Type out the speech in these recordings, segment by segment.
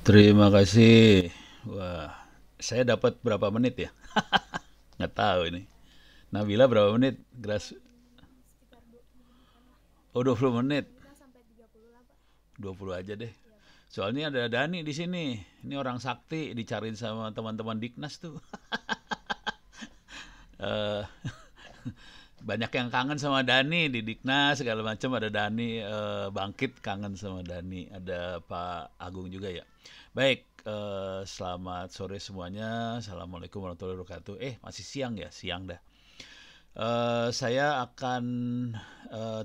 Terima kasih. Wah, saya dapat berapa menit ya? Nggak tahu ini. Nabila berapa menit? Gras oh 20 menit. 20 aja deh. Soalnya ada Dani di sini. Ini orang sakti dicariin sama teman-teman Diknas tuh. Eh, banyak yang kangen sama Dani di Diknas segala macam, ada Dani bangkit kangen sama Dani, ada Pak Agung juga ya. Baik, selamat sore semuanya. Assalamualaikum warahmatullahi wabarakatuh. Masih siang ya, siang dah. Saya akan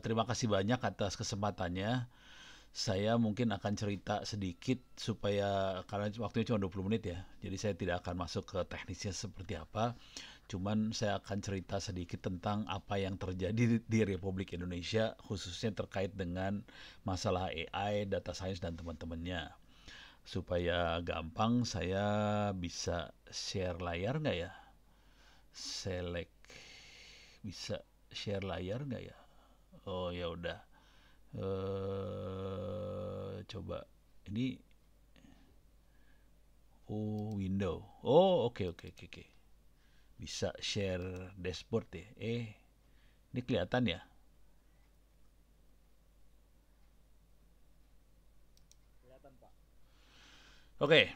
terima kasih banyak atas kesempatannya. Saya mungkin akan cerita sedikit supaya karena waktunya cuma 20 menit ya. Jadi saya tidak akan masuk ke teknisnya seperti apa. Cuman saya akan cerita sedikit tentang apa yang terjadi di Republik Indonesia khususnya terkait dengan masalah AI, data science dan teman-temannya. Supaya gampang saya bisa share layar nggak ya? Select bisa share layar nggak ya? Oh ya udah. Coba ini. Oh, window. Oh, oke oke oke oke. Bisa share dashboard ya. Ini kelihatan ya? Oke.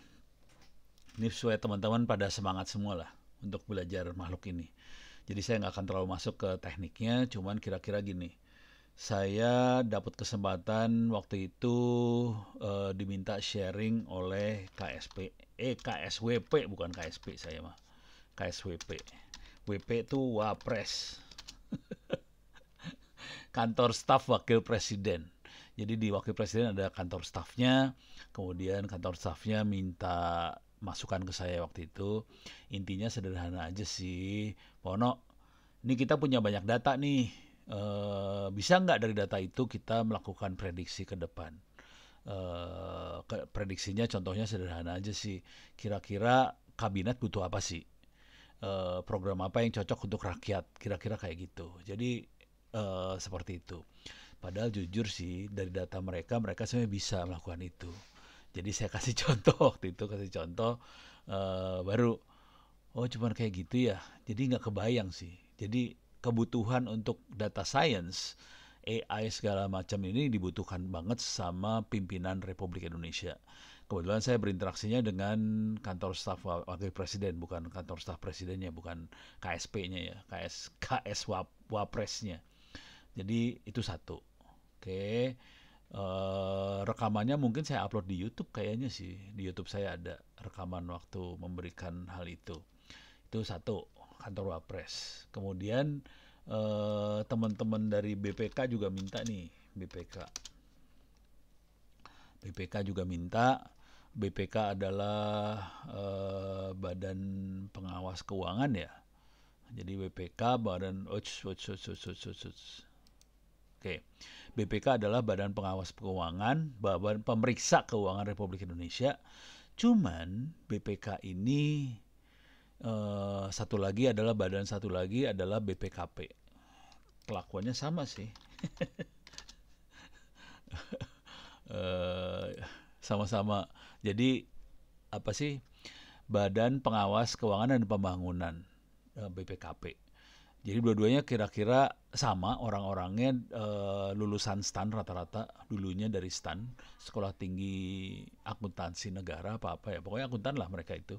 Ini supaya teman-teman pada semangat semua lah untuk belajar makhluk ini. Jadi saya nggak akan terlalu masuk ke tekniknya, cuman kira-kira gini. Saya dapat kesempatan waktu itu diminta sharing oleh KSP, KSWP bukan KSP saya mah, KSWP. WP itu Wapres, kantor staf wakil presiden. Jadi di wakil presiden ada kantor stafnya, kemudian kantor stafnya minta masukan ke saya waktu itu. Intinya sederhana aja sih, Pono. Ini kita punya banyak data nih. Bisa nggak dari data itu kita melakukan prediksi ke depan? Prediksinya contohnya sederhana aja sih. Kira-kira kabinet butuh apa sih? Program apa yang cocok untuk rakyat? Kira-kira kayak gitu. Jadi seperti itu. Padahal jujur sih dari data mereka, mereka sebenarnya bisa melakukan itu. Jadi saya kasih contoh waktu itu, kasih contoh baru. Oh cuman kayak gitu ya. Jadi nggak kebayang sih. Jadi kebutuhan untuk data science, AI segala macam ini dibutuhkan banget sama pimpinan Republik Indonesia. Kebetulan saya berinteraksinya dengan kantor staf wakil presiden, bukan kantor staf presidennya, bukan KSP-nya ya, KS Wapresnya. Jadi itu satu. Oke. Rekamannya mungkin saya upload di YouTube kayaknya sih. Di YouTube saya ada rekaman waktu memberikan hal itu. Itu satu, kantor Wapres. Kemudian teman-teman dari BPK juga minta nih, BPK. BPK juga minta. BPK adalah Badan Pengawas Keuangan ya. Jadi BPK Badan Oke. BPK adalah Badan Pengawas Keuangan, Badan Pemeriksa Keuangan Republik Indonesia. Cuman BPK ini satu lagi adalah BPKP. Kelakuannya sama sih. Eh, Sama-sama. Jadi apa sih? Badan Pengawas Keuangan dan Pembangunan, BPKP. Jadi dua-duanya kira-kira sama orang-orangnya, lulusan STAN rata-rata, dulunya dari STAN, Sekolah Tinggi Akuntansi Negara apa-apa ya. Pokoknya akuntan lah mereka itu.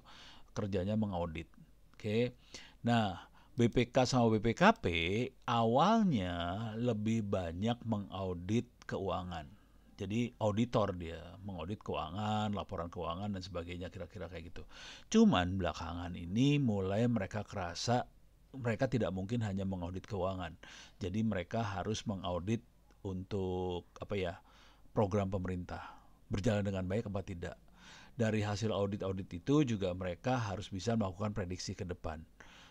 Kerjanya mengaudit. Oke. Nah, BPK sama BPKP awalnya lebih banyak mengaudit keuangan. Jadi auditor dia, mengaudit keuangan, laporan keuangan dan sebagainya kira-kira kayak gitu. Cuman belakangan ini mulai mereka kerasa mereka tidak mungkin hanya mengaudit keuangan. Jadi mereka harus mengaudit untuk apa ya? Program pemerintah. Berjalan dengan baik apa tidak. Dari hasil audit-audit itu juga mereka harus bisa melakukan prediksi ke depan.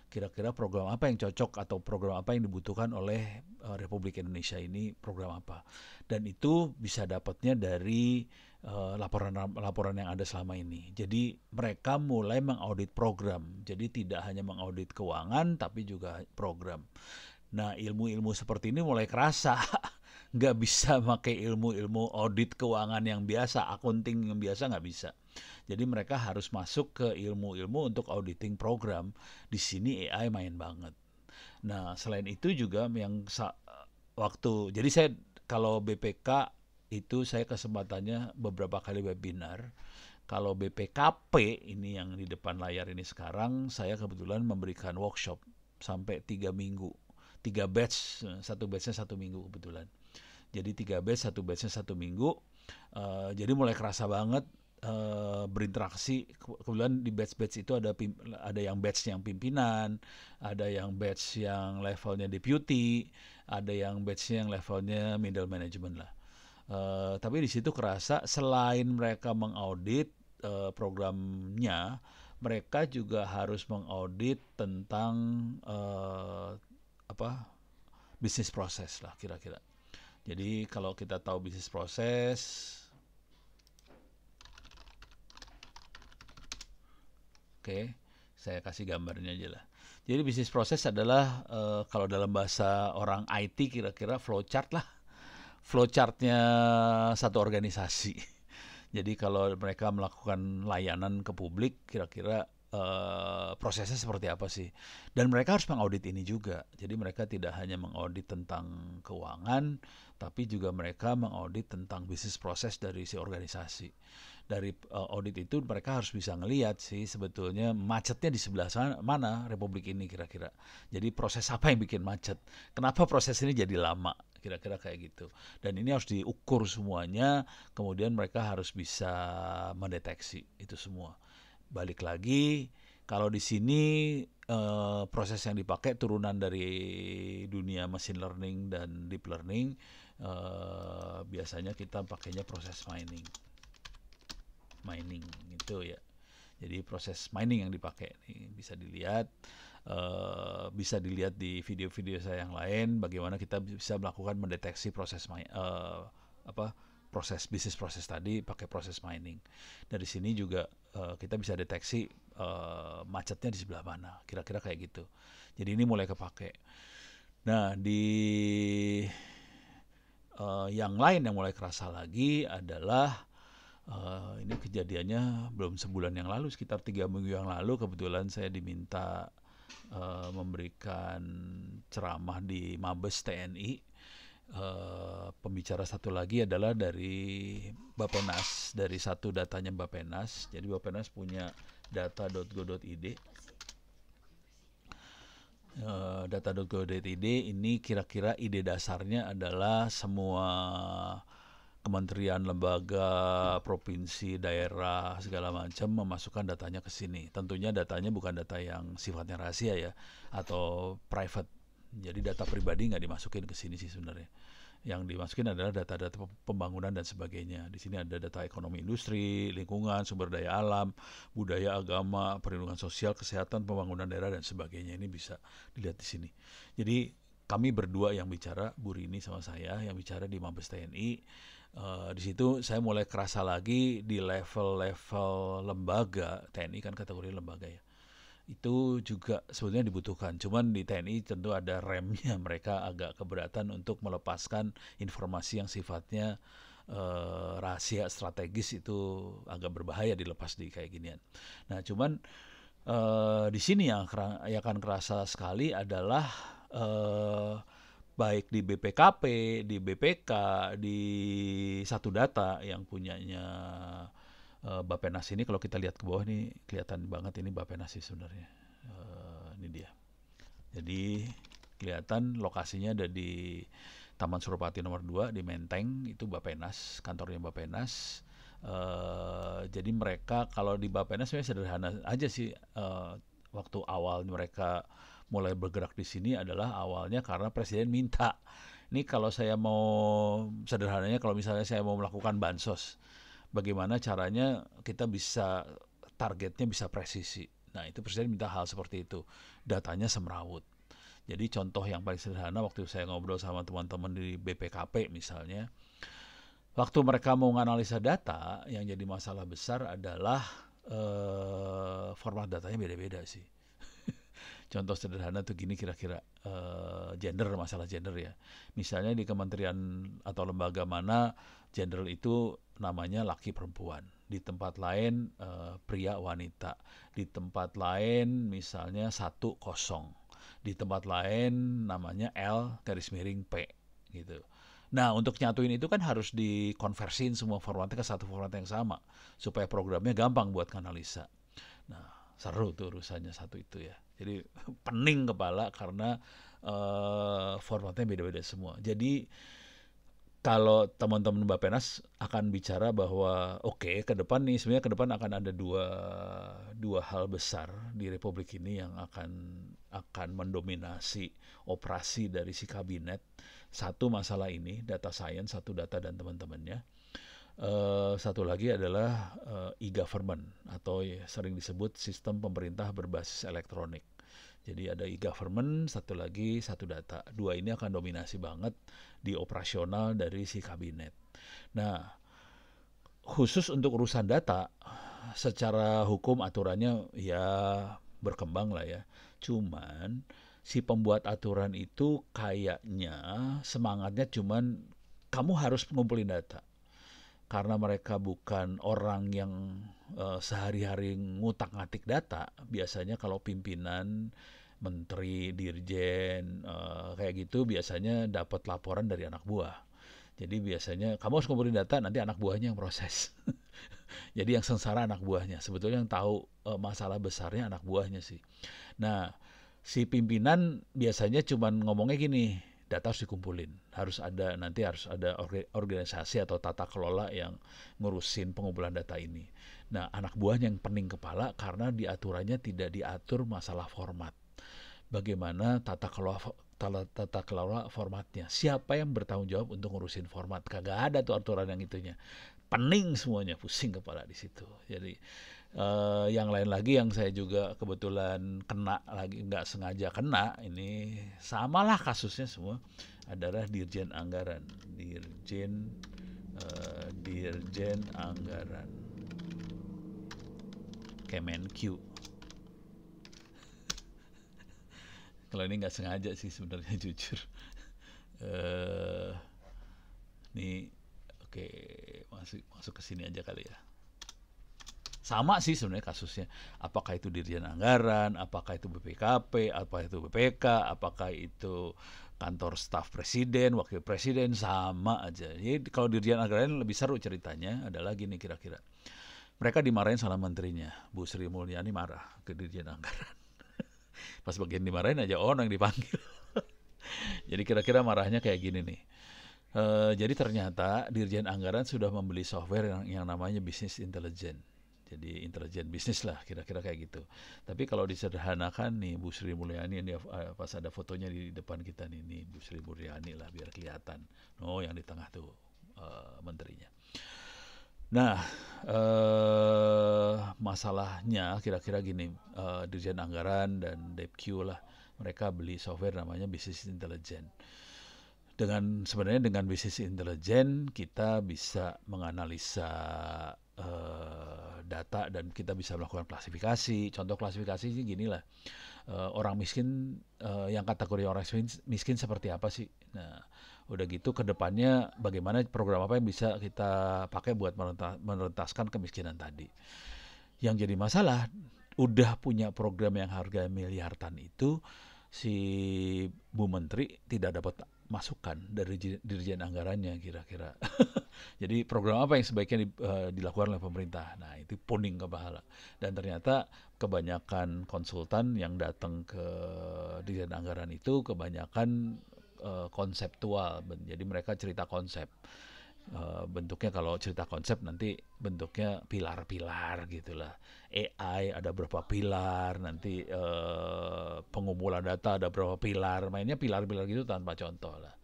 Kira-kira program apa yang cocok atau program apa yang dibutuhkan oleh Republik Indonesia ini, program apa. Dan itu bisa dapatnya dari laporan-laporan yang ada selama ini. Jadi mereka mulai mengaudit program. Jadi tidak hanya mengaudit keuangan tapi juga program. Nah, ilmu-ilmu seperti ini mulai kerasa. Nggak bisa pakai ilmu-ilmu audit keuangan yang biasa, accounting yang biasa nggak bisa. Jadi mereka harus masuk ke ilmu-ilmu untuk auditing program. Di sini AI main banget. Nah, selain itu juga jadi saya kalau BPK itu saya kesempatannya beberapa kali webinar. Kalau BPKP ini yang di depan layar ini sekarang, saya kebetulan memberikan workshop sampai 3 minggu. 3 batch, satu batchnya 1 minggu kebetulan. Jadi 3 batch, satu batchnya 1 minggu. Jadi mulai kerasa banget berinteraksi. Kebetulan di batch-batch itu ada yang batch yang pimpinan, ada yang batch yang levelnya deputy, ada yang batch yang levelnya middle management lah. Tapi di situ kerasa selain mereka mengaudit programnya, mereka juga harus mengaudit tentang bisnis proses lah kira-kira. Jadi kalau kita tahu bisnis proses, oke, saya kasih gambarnya aja lah. Jadi bisnis proses adalah kalau dalam bahasa orang IT kira-kira flowchart lah. Flowchartnya satu organisasi. Jadi kalau mereka melakukan layanan ke publik, kira-kira prosesnya seperti apa sih? Dan mereka harus mengaudit ini juga. Jadi mereka tidak hanya mengaudit tentang keuangan, tapi juga mereka mengaudit tentang bisnis proses dari si organisasi. Dari audit itu mereka harus bisa ngelihat sih sebetulnya macetnya di sebelah mana Republik ini kira-kira. Jadi proses apa yang bikin macet? Kenapa proses ini jadi lama? Kira-kira kayak gitu. Dan ini harus diukur semuanya, kemudian mereka harus bisa mendeteksi itu semua. Balik lagi, kalau di sini proses yang dipakai turunan dari dunia machine learning dan deep learning, biasanya kita pakainya proses mining gitu ya. Jadi proses mining yang dipakai nih bisa dilihat di video-video saya yang lain bagaimana kita bisa melakukan mendeteksi proses proses bisnis proses tadi pakai proses mining. Dari sini juga kita bisa deteksi macetnya di sebelah mana, kira-kira kayak gitu. Jadi ini mulai kepake. Nah, di yang lain yang mulai kerasa lagi adalah ini kejadiannya belum sebulan yang lalu, sekitar 3 minggu yang lalu kebetulan saya diminta memberikan ceramah di Mabes TNI. Pembicara satu lagi adalah dari Bappenas, dari satu datanya Bappenas. Jadi Bappenas punya data.go.id. Data.go.id ini kira-kira ide dasarnya adalah semua kementerian, lembaga, provinsi, daerah, segala macam memasukkan datanya ke sini. Tentunya datanya bukan data yang sifatnya rahasia ya, atau private. Jadi data pribadi nggak dimasukin ke sini sih sebenarnya. Yang dimasukin adalah data-data pembangunan dan sebagainya. Di sini ada data ekonomi industri, lingkungan, sumber daya alam, budaya, agama, perlindungan sosial, kesehatan, pembangunan daerah, dan sebagainya. Ini bisa dilihat di sini. Jadi kami berdua yang bicara, Bu Rini sama saya, yang bicara di Mabes TNI. Di situ saya mulai kerasa lagi di level-level lembaga, TNI kan kategori lembaga ya, itu juga sebetulnya dibutuhkan. Cuman di TNI tentu ada remnya, mereka agak keberatan untuk melepaskan informasi yang sifatnya rahasia strategis, itu agak berbahaya dilepas di kayak ginian. Nah cuman di sini yang akan kerasa sekali adalah baik di BPKP, di BPK, di satu data yang punyanya Bappenas ini. Kalau kita lihat ke bawah ini kelihatan banget ini Bappenas sih sebenarnya. Ini dia. Jadi kelihatan lokasinya ada di Taman Suropati nomor 2 di Menteng, itu Bappenas, kantornya Bappenas. Jadi mereka kalau di Bappenas sebenarnya sederhana aja sih. Waktu awal mereka mulai bergerak di sini adalah awalnya karena Presiden minta. Ini kalau saya mau sederhananya, kalau misalnya saya mau melakukan bansos, bagaimana caranya kita bisa targetnya bisa presisi. Nah itu Presiden minta hal seperti itu, datanya semrawut. Jadi contoh yang paling sederhana waktu saya ngobrol sama teman-teman di BPKP misalnya, waktu mereka mau menganalisa data, yang jadi masalah besar adalah format datanya beda-beda sih. Contoh sederhana tuh gini kira-kira, masalah gender ya. Misalnya di kementerian atau lembaga mana gender itu namanya laki perempuan. di tempat lain pria wanita, di tempat lain misalnya 1 kosong, di tempat lain namanya L garis miring P gitu. Nah, untuk nyatuin itu kan harus dikonversiin semua formatnya ke satu format yang sama supaya programnya gampang buat analisa. Nah, seru tuh urusannya satu itu ya. Jadi pening kepala karena formatnya beda-beda semua. Jadi kalau teman-teman Bappenas akan bicara bahwa oke, ke depan nih sebenarnya ke depan akan ada dua hal besar di Republik ini yang akan mendominasi operasi dari si kabinet. Satu masalah ini data science, satu data dan teman-temannya. Satu lagi adalah e-government atau sering disebut sistem pemerintah berbasis elektronik. Jadi ada e-government, satu lagi satu data. Dua ini akan dominasi banget di operasional dari si kabinet. Nah, khusus untuk urusan data, secara hukum aturannya ya berkembang lah ya. Cuman si pembuat aturan itu kayaknya semangatnya cuman kamu harus ngumpulin data. Karena mereka bukan orang yang sehari-hari ngutak-ngatik data, biasanya kalau pimpinan, menteri, dirjen, kayak gitu biasanya dapat laporan dari anak buah. Jadi biasanya kamu harus kumpulin data, nanti anak buahnya yang proses. Jadi yang sengsara anak buahnya. Sebetulnya yang tahu masalah besarnya anak buahnya sih. Nah, si pimpinan biasanya cuma ngomongnya gini, data harus dikumpulin, nanti harus ada organisasi atau tata kelola yang ngurusin pengumpulan data ini. Nah, anak buahnya yang pening kepala karena diaturannya tidak diatur masalah format. Bagaimana tata kelola formatnya? Siapa yang bertanggung jawab untuk ngurusin format? Kagak ada tuh aturan yang itunya. Pening semuanya, pusing kepala di situ. Jadi yang lain lagi yang saya juga kebetulan kena lagi, nggak sengaja kena, ini samalah kasusnya semua, adalah Dirjen Anggaran. Dirjen Anggaran Kemenq. Kalau ini nggak sengaja sih sebenarnya jujur. Ini oke, masuk ke sini aja kali ya. Sama sih sebenarnya kasusnya. Apakah itu Dirjen Anggaran, apakah itu BPKP, apakah itu BPK, apakah itu kantor staf presiden, wakil presiden, sama aja. Jadi kalau Dirjen Anggaran lebih seru ceritanya adalah gini kira-kira. Mereka dimarahin sama menterinya, Bu Sri Mulyani marah ke Dirjen Anggaran. Pas bagian dimarahin aja orang yang dipanggil. Jadi kira-kira marahnya kayak gini nih. Jadi ternyata Dirjen Anggaran sudah membeli software yang namanya Business Intelligence. Jadi intelijen bisnis lah, kira-kira kayak gitu. Tapi kalau disederhanakan nih, Bu Sri Mulyani ini pas ada fotonya di depan kita nih Bu Sri Mulyani lah biar kelihatan. Oh, yang di tengah tuh menterinya. Nah, masalahnya kira-kira gini, Dirjen Anggaran dan Depq lah, mereka beli software namanya Business Intelligence. Sebenarnya dengan Business Intelligence kita bisa menganalisa data dan kita bisa melakukan klasifikasi. Contoh klasifikasi sih gini lah, orang miskin, yang kategori orang miskin seperti apa sih. Nah, udah gitu ke depannya bagaimana program apa yang bisa kita pakai buat menuntaskan kemiskinan tadi. Yang jadi masalah, udah punya program yang harga miliaran itu, si Bu Menteri tidak dapat masukan dari Dirjen Anggarannya kira-kira. Jadi program apa yang sebaiknya dilakukan oleh pemerintah? Nah, itu puning kepala. Dan ternyata kebanyakan konsultan yang datang ke Dirjen Anggaran itu kebanyakan konseptual. Jadi mereka cerita konsep. Bentuknya kalau cerita konsep nanti bentuknya pilar-pilar gitulah. AI ada berapa pilar, nanti pengumpulan data ada berapa pilar, mainnya pilar-pilar gitu tanpa contoh lah.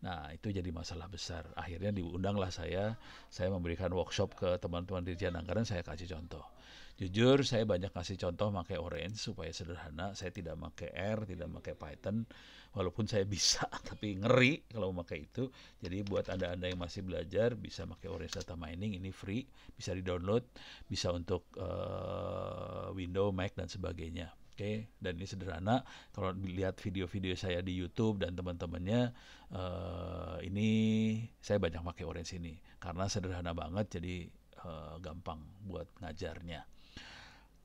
Nah, itu jadi masalah besar. Akhirnya diundanglah saya memberikan workshop ke teman-teman Dirjen Anggaran, saya kasih contoh. Jujur saya banyak kasih contoh pakai Orange supaya sederhana, saya tidak pakai R, tidak pakai Python, walaupun saya bisa tapi ngeri kalau pakai itu. Jadi buat Anda-anda yang masih belajar bisa pakai Orange Data Mining, ini free, bisa di-download, bisa untuk Windows, Mac dan sebagainya. Oke, dan ini sederhana. Kalau dilihat video-video saya di YouTube dan teman-temannya, ini saya banyak pakai Orange ini karena sederhana banget. Jadi gampang buat ngajarnya.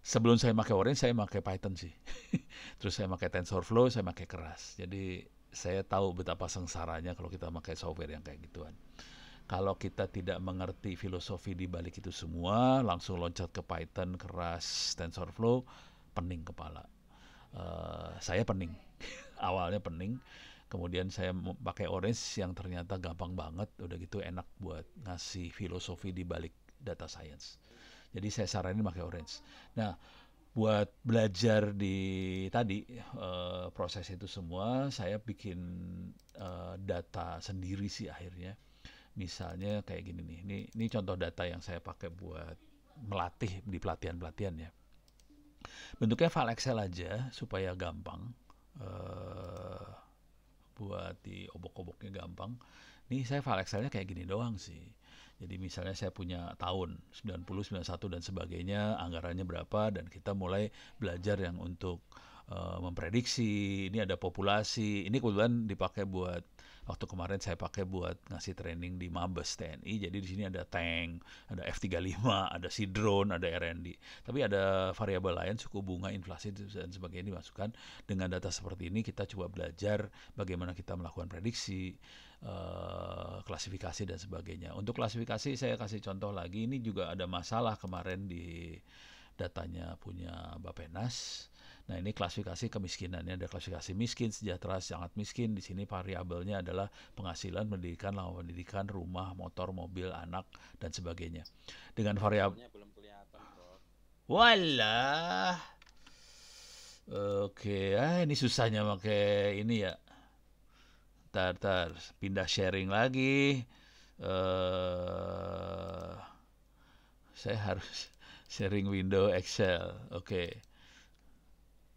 Sebelum saya pakai Orange, saya pakai Python sih. Terus saya pakai TensorFlow, saya pakai Keras. Jadi saya tahu betapa sengsaranya kalau kita pakai software yang kayak gituan. Kalau kita tidak mengerti filosofi di balik itu semua, langsung loncat ke Python, Keras, TensorFlow, pening kepala. Saya pening. Awalnya pening. Kemudian saya pakai Orange yang ternyata gampang banget, udah gitu enak buat ngasih filosofi di balik data science. Jadi saya saranin pakai Orange. Nah, buat belajar di tadi proses itu semua, saya bikin data sendiri sih akhirnya. Misalnya kayak gini nih, ini contoh data yang saya pakai buat melatih di pelatihan-pelatihan ya. Bentuknya file Excel aja supaya gampang. eh Buat di obok-oboknya gampang. Nih saya file Excelnya kayak gini doang sih. Jadi misalnya saya punya tahun 90, 91 dan sebagainya, anggarannya berapa, dan kita mulai belajar yang untuk memprediksi, ini ada populasi, ini kebetulan dipakai buat, waktu kemarin saya pakai buat ngasih training di Mabes TNI, jadi di sini ada tank, ada F-35, ada sea drone, ada R&D. Tapi ada variabel lain, suku bunga, inflasi, dan sebagainya dimasukkan. Dengan data seperti ini kita coba belajar bagaimana kita melakukan prediksi, klasifikasi dan sebagainya. Untuk klasifikasi saya kasih contoh lagi, ini juga ada masalah kemarin di datanya punya Bappenas. Nah, ini klasifikasi kemiskinannya, ada klasifikasi miskin, sejahtera, sangat miskin. Di sini variabelnya adalah penghasilan, pendidikan, lama pendidikan, rumah, motor, mobil, anak, dan sebagainya. Dengan variabel Belum kelihatan, Prof. walah. Oke, ini susahnya pakai ini ya. Tar, pindah sharing lagi. eh saya harus sharing window Excel. Oke,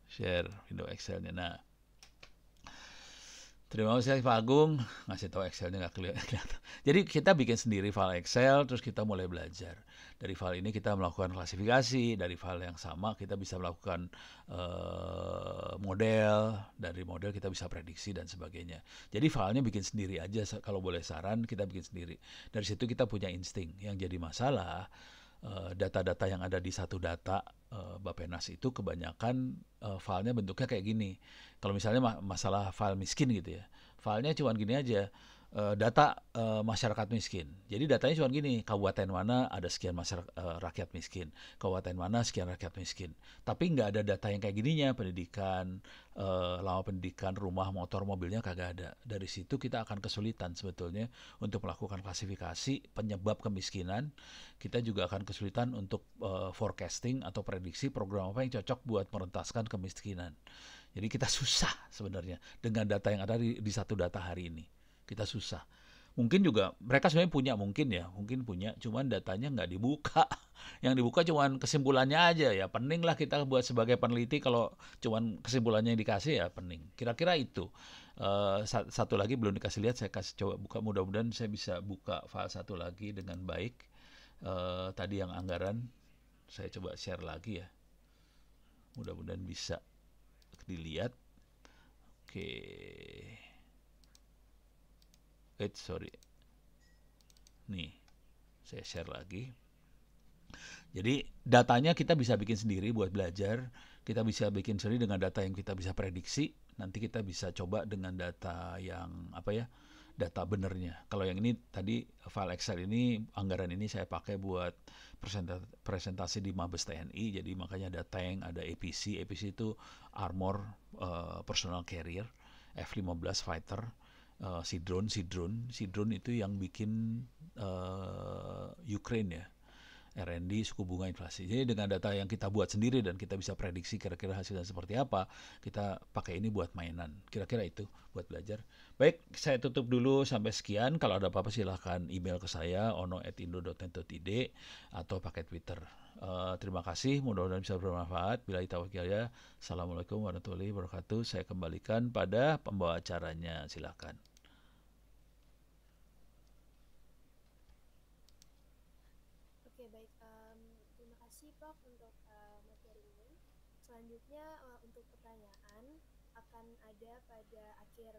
share window Excelnya. Nah, terima kasih Pak Agung, ngasih tahu Excelnya nggak kelihatan. Jadi kita bikin sendiri file Excel, terus kita mulai belajar. Dari file ini kita melakukan klasifikasi, dari file yang sama kita bisa melakukan model, dari model kita bisa prediksi dan sebagainya. Jadi filenya bikin sendiri aja, kalau boleh saran kita bikin sendiri. Dari situ kita punya insting. Yang jadi masalah, data-data yang ada di satu data Bappenas itu kebanyakan filenya bentuknya kayak gini. Kalau misalnya masalah file miskin gitu ya, filenya cuma gini aja, data masyarakat miskin. Jadi datanya cuma gini, kabupaten mana ada sekian rakyat miskin, kabupaten mana sekian rakyat miskin. Tapi nggak ada data yang kayak gininya, pendidikan, lama pendidikan, rumah, motor, mobilnya kagak ada. Dari situ kita akan kesulitan sebetulnya untuk melakukan klasifikasi penyebab kemiskinan. Kita juga akan kesulitan untuk forecasting atau prediksi program apa yang cocok buat merentaskan kemiskinan. Jadi kita susah sebenarnya dengan data yang ada di satu data hari ini. Kita susah. Mungkin juga mereka sebenarnya punya, mungkin punya, cuman datanya nggak dibuka. Yang dibuka cuman kesimpulannya aja, ya pening lah kita buat sebagai peneliti kalau cuman kesimpulannya yang dikasih, ya pening. Kira-kira itu. Satu lagi belum dikasih lihat, saya kasih coba buka, mudah-mudahan saya bisa buka file satu lagi dengan baik. Tadi yang anggaran saya coba share lagi ya, mudah-mudahan bisa dilihat. Oke, sorry, nih saya share lagi. Jadi datanya kita bisa bikin sendiri buat belajar, kita bisa bikin sendiri dengan data yang kita bisa prediksi. Nanti kita bisa coba dengan data yang apa ya, data benernya. Kalau yang ini tadi file Excel ini, anggaran ini saya pakai buat presentasi di Mabes TNI. Jadi makanya ada tank, ada APC. APC itu Armor Personal Carrier, F-15 Fighter, Sea drone itu yang bikin Ukraine ya, R&D, suku bunga, inflasi. Jadi dengan data yang kita buat sendiri dan kita bisa prediksi kira-kira hasilnya seperti apa, kita pakai ini buat mainan. Kira-kira itu buat belajar. Baik, saya tutup dulu sampai sekian. Kalau ada apa-apa silahkan email ke saya ono@indo.net.id atau pakai Twitter. Terima kasih, mudah-mudahan bisa bermanfaat. Bila taufiq hidayah. Assalamualaikum warahmatullahi wabarakatuh. Saya kembalikan pada pembawa acaranya. Silakan. Oke, baik. Terima kasih, Prof, untuk materinya. Selanjutnya, untuk pertanyaan akan ada pada akhir